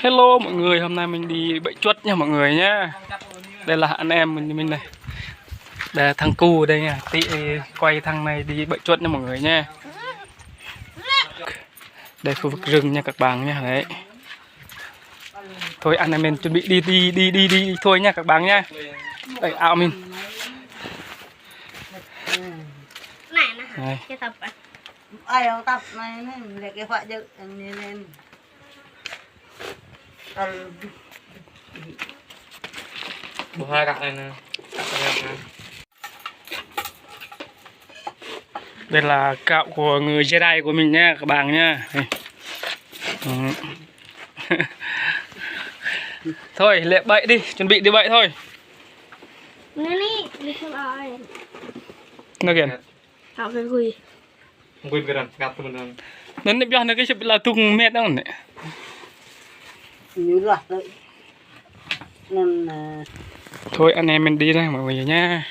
Hello mọi người, hôm nay mình đi bẫy chuột nha mọi người nhá. Đây là anh em mình này. Đây là thằng cu ở đây nha. Tí quay thằng này đi bẫy chuột nha mọi người nha. Đây khu vực rừng nha các bạn nha. Đấy. Thôi anh em mình chuẩn bị đi thôi nha các bạn nha. Đây áo mình. Này cái tập à? Ai tập này để cái phải dựng lên. Bộ hai cặp này nè. Đây là cạo của người Jedi của mình nha các bạn nha. Thôi lẹ bẫy đi, chuẩn bị đi bẫy thôi. Nó kìa. Cạo cái gùi. Gùi cái đàn, gặp cái đàn. Nên đẹp cho nó cái chụp là tung mét đâu này. Như loạt đấy. Nên Thôi anh em mình đi đây mọi người nha.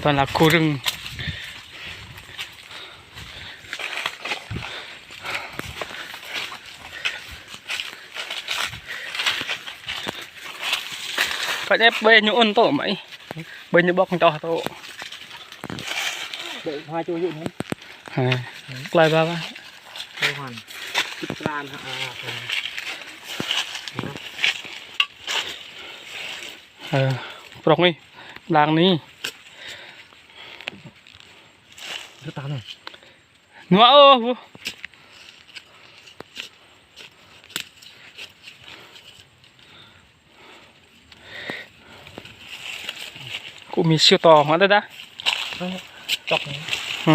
Toàn là khu rừng. Phải ép bê nhũn tổ mấy. Bê như bóc to tổ. Đợi hoa cho dụng À, lại ba ba. Đây hoàn. Chụp lan Prok đi. Đang đi. rất tán rồi. Nữa ơ. Cũngมีsiêu to hóa đây đã. Chọc Ừ.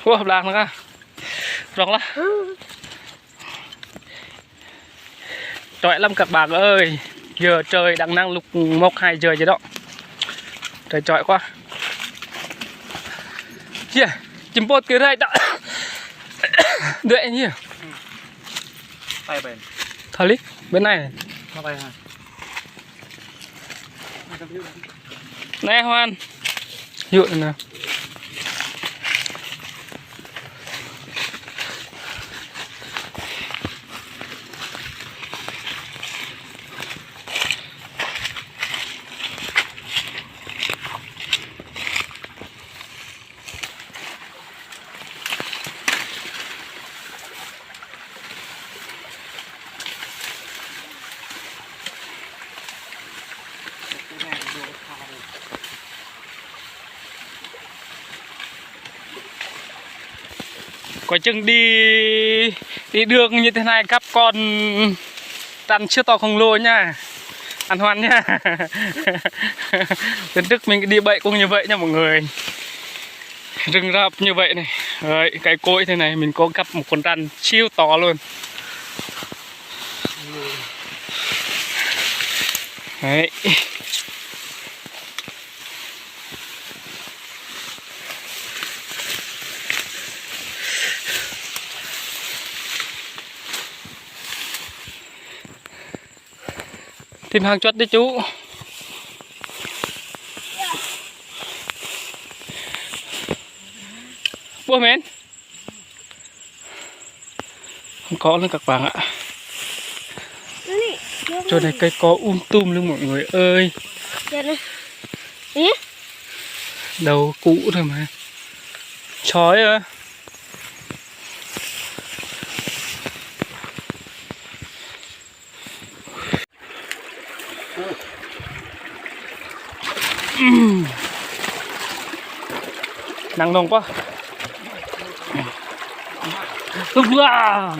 Ô, hợp lạc nữa cả. Rộng lắm. Trời lắm các bạn ơi. Giờ trời đang năng lúc 1-2 giờ vậy đó. Trời chọi quá. Kìa, chim bột kia đây đã. Đợi nhỉ. tay bền. Thôi lít, bên này. Nó tay hả? Nè Hoan. Dụ này nè. Có chừng đi đường như thế này gặp con rắn chưa to khổng lồ nha. Ăn Hoan nha. Lần trước mình đi bậy cũng như vậy nha mọi người. Rừng rạp như vậy này. Rồi, cái cối thế này mình có gặp một con rắn siêu to luôn. Đấy. Tìm hàng chuột đi chú. Bố mến. Không có luôn các bạn ạ. Chỗ này cây có tùm luôn mọi người ơi. Đầu cũ thôi mà. Chói à. Nắng nóng quá. Wow.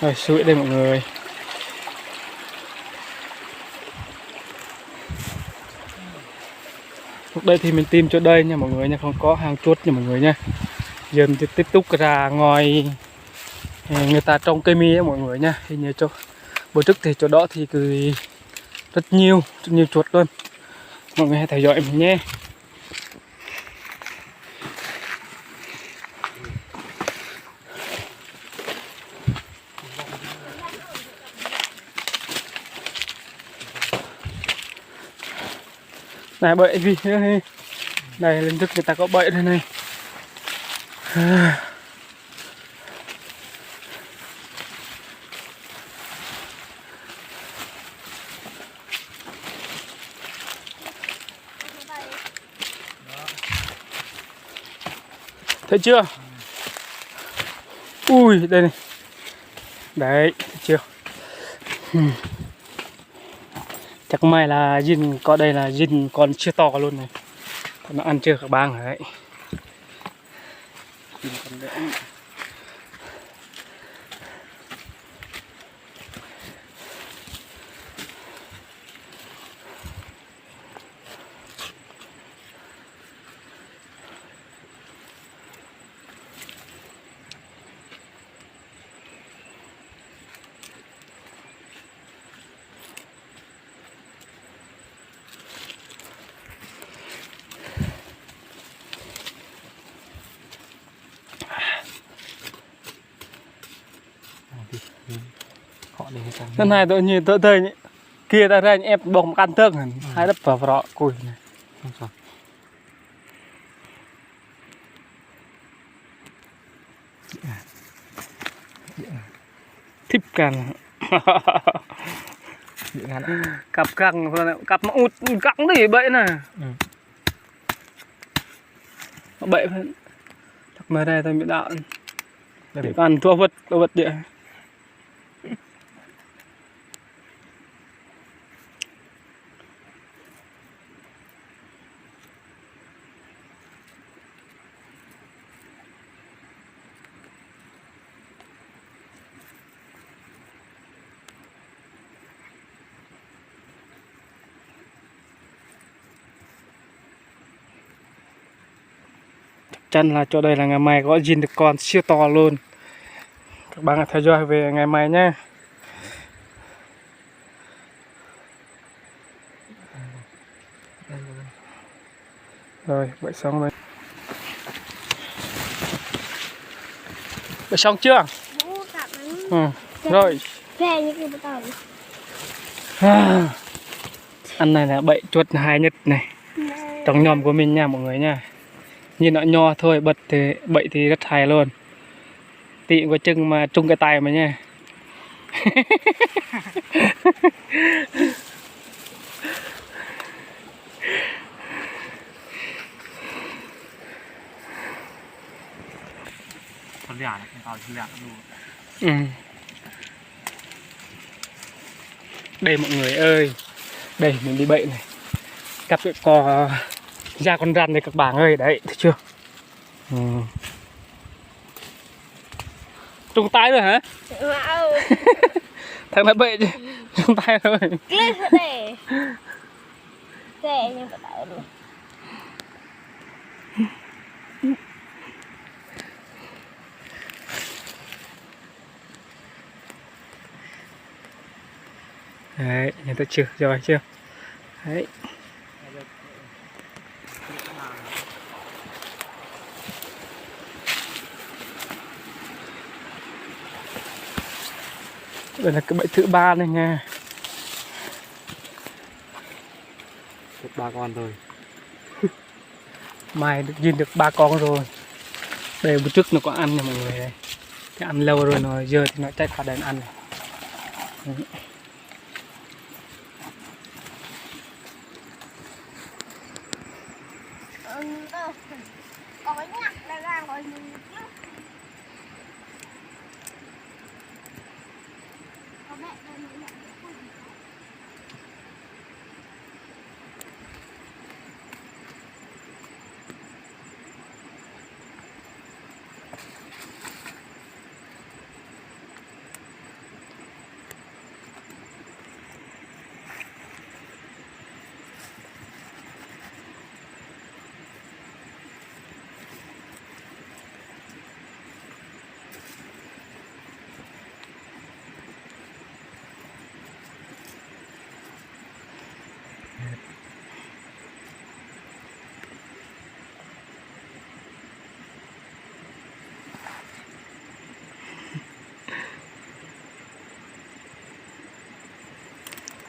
Rồi suy đây mọi người. Lúc đây thì mình tìm chỗ đây nha mọi người nha, không có hàng chuột nha mọi người nha. Giờ mình tiếp tục ra ngoài người ta trồng cây mi á mọi người nha. Thì như chỗ bữa trước thì chỗ đó thì cứ rất nhiều chuột luôn. Mọi người hãy theo dõi mình nhé. Này bậy gì nữa đây lên thức người ta có bậy đây này. Thấy chưa? Ui đây này. Đấy, thấy chưa? Chắc may là Jin có đây là Jin còn chưa to luôn này. Nó ăn chưa các bang đấy. Lần này tôi nhìn tôi thấy kia ta ra em bông ăn tước hẳn hai đắp vào rọ cùi này. Không sao. Thích càng cặp căng cặp mà ụt căng đi bậy nè. Bậy chắc mới đây tôi bị đạo để ăn thua vật địa. Chân là chỗ đây là ngày mai có Jin được con siêu to luôn. Các bạn hãy theo dõi về ngày mai nhé. Rồi vậy xong rồi. Vậy xong chưa? Rồi. Về như cái bắt đầu. Ăn này là bậy chuột hai nhất này. Trong nhóm của mình nha mọi người nha. Nhìn nó nho thôi, bật thì bậy thì rất hay luôn. Tị có chừng mà trung cái tay mà nha. Con lẻ này, tao chỉ lẻ Ừ. luôn. Đây mọi người ơi. Đây mình đi bậy này. Cặp cái cò ra con rắn này các bạn ơi, đấy, thấy chưa? Trung tay rồi hả? Thằng này bậy chứ, trung tay rồi. Lên thế để nhưng bắt đầu rồi. Đấy, nhìn thấy chưa? Rồi chưa? Đấy. Đây là cái bẫy thứ 3 này nha. Được 3 con rồi. Mai được nhìn được 3 con rồi. Đây bữa trước nó có ăn nha mọi người đây. Cái ăn lâu rồi nó giờ thì nó chạy khỏi đèn ăn này. Có cái nhặt ra ra rồi mình chứ. Có mẹ đây mình nhận được.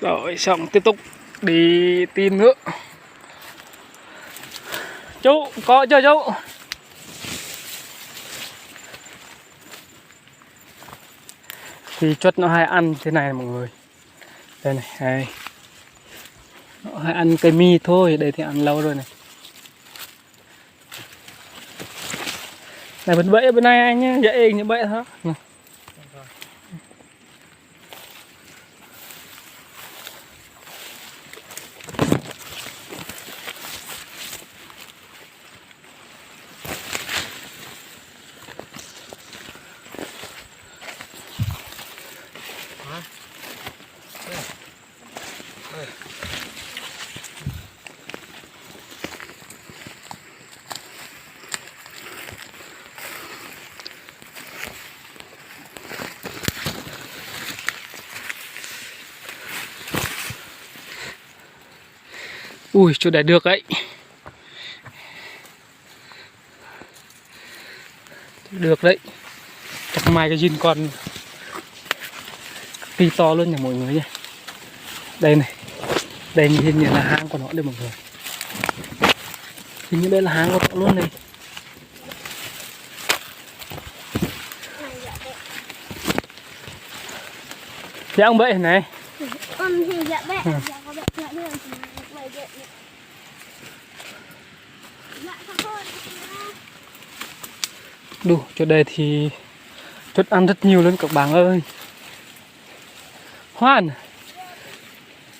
Rồi xong tiếp tục đi tìm nữa. Chú có chưa chú? Thì chuột nó hay ăn thế này mọi người. Đây này, đây. Nó hay ăn cây mi thôi, đây thì ăn lâu rồi này. Này bên bẫy ở bên này anh nhé, dạy như bẫy thôi. Ui, chỗ này được ấy. Được đấy. Chắc mai cái zin con kỳ to luôn nha mọi người nhé. Đây này. Đây hình như là hang của nó đây mọi người. Hình như đây là hang của nó luôn này. Dạ ông bậy này. Con thì dạ bẹ, dạ có bẹ dạ đường thì bậy dạ. Dạ thôi. Đủ, chỗ đây thì chút ăn rất nhiều luôn các bạn ơi. Hoan.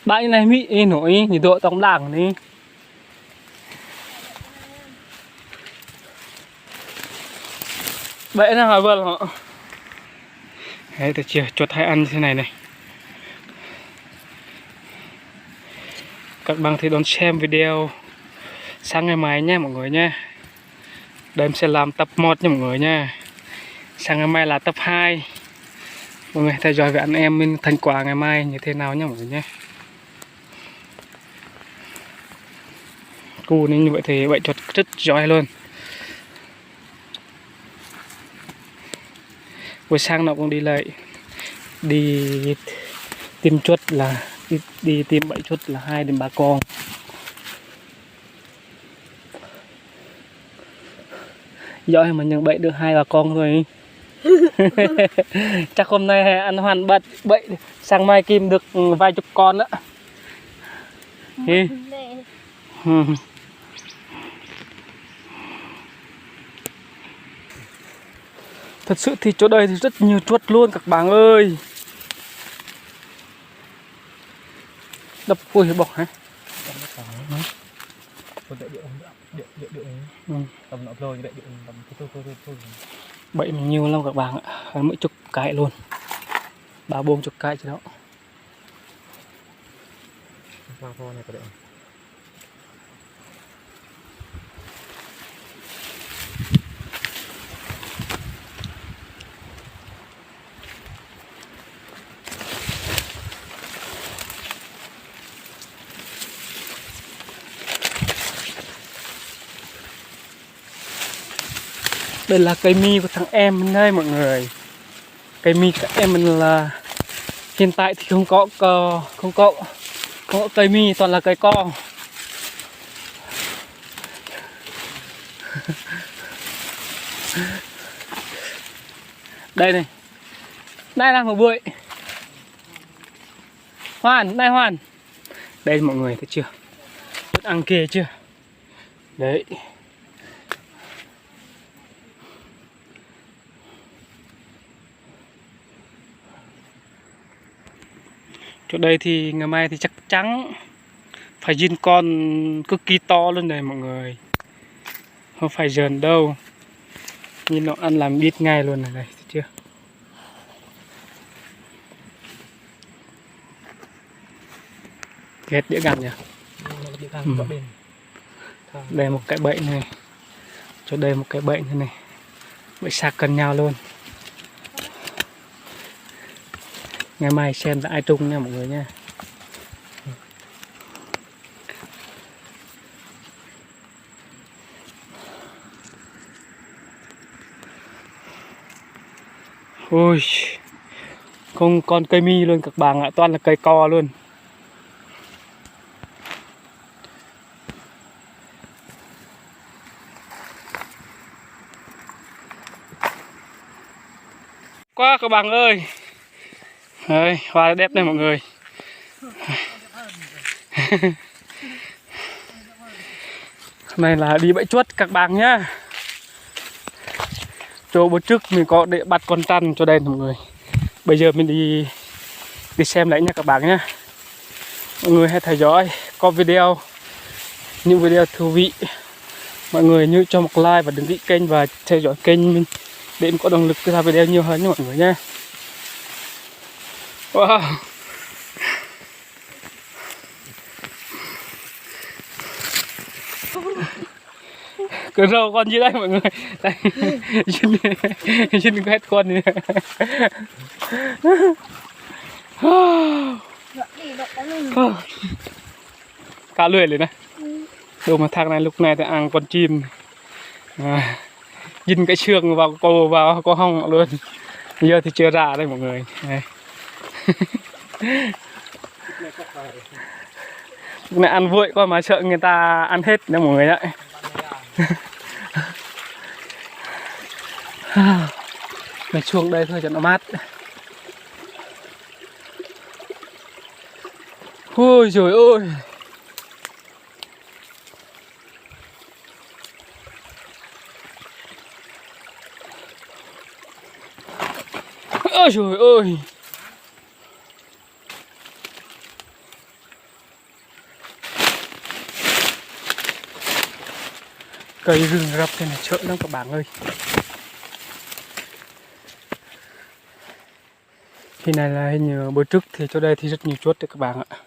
Bạn này mỹ nổi nhiệt độ tổng đảng đi. Vậy nào hỏi vâng họ. Đấy, tôi chia chuột hay ăn như thế này này. Các bạn thì đón xem video sang ngày mai nha mọi người nha. Đây em sẽ làm tập 1 nha mọi người nha. Sang ngày mai là tập 2. Mọi người theo dõi với anh em mình thành quả ngày mai như thế nào nha mọi người nhé. Cu nên như vậy thì vậy chuột rất giỏi luôn. Buổi sáng nó cũng đi lại đi tìm chuột là đi tìm bẫy chuột là 2 đến 3 con. Giỏi mà nhận bẫy được 2-3 con thôi. Chắc hôm nay ăn hoàn bật bẫy sang mai kim được vài chục con đó. Thật sự thì chỗ đây thì rất nhiều chuột luôn các bạn ơi. Đập vui bọc hả? Bẫy mình nhiều lắm các bạn ạ, mỗi chục cái luôn, 30-40 cái chứ đó. Đây là cây mi của thằng em mình đây mọi người. Cây mi của em mình là hiện tại thì không có cây mi, toàn là cây co. Đây này. Đây là một bụi. Hoàn, đây Hoàn. Đây mọi người thấy chưa? Rất ăn kìa chưa? Đấy. Chỗ đây thì ngày mai thì chắc chắn phải zin con cực kỳ to luôn này mọi người. Không phải giỡn đâu. Nhìn nó ăn làm biết ngay luôn này, thấy chưa? Ghét đĩa gặm nhỉ? Đây một cái bẫy này. Chỗ đây một cái bẫy này này. Bẫy sạc gần nhau luôn. Ngày mai xem là ai trung nha mọi người nha. Ôi, không còn cây mi luôn các bạn ạ, toàn là cây co luôn. quá các bạn ơi. Đấy, hoa đẹp đây mọi người. Này là đi bẫy chuột các bạn nhá. Chỗ bữa trước mình có để bắt con trăn cho đây mọi người. Bây giờ mình đi xem lại nha các bạn nhá. Mọi người hãy theo dõi có video, những video thú vị. Mọi người nhớ cho một like và đăng ký kênh và theo dõi kênh mình để mình có động lực ra video nhiều hơn nha mọi người nhé. Wow. Cái râu con gì đây mọi người? Đây. Xin quét con đi. Cá lưỡiเลยนะดูมาทางnày lúc này thì ăn con chim nhìn cái xương vào cô vào có hông luôn. Bây giờ thì chưa ra đây mọi người. Đây. Lúc này ăn vội quá mà sợ người ta ăn hết nha mọi người ạ. Mình xuống đây thôi cho nó mát. Ôi trời ơi. Ôi trời ơi. Cây rừng rập thế này sợ lắm các bạn ơi. Khi này là hình như bữa trước thì chỗ đây thì rất nhiều chuột đấy các bạn ạ.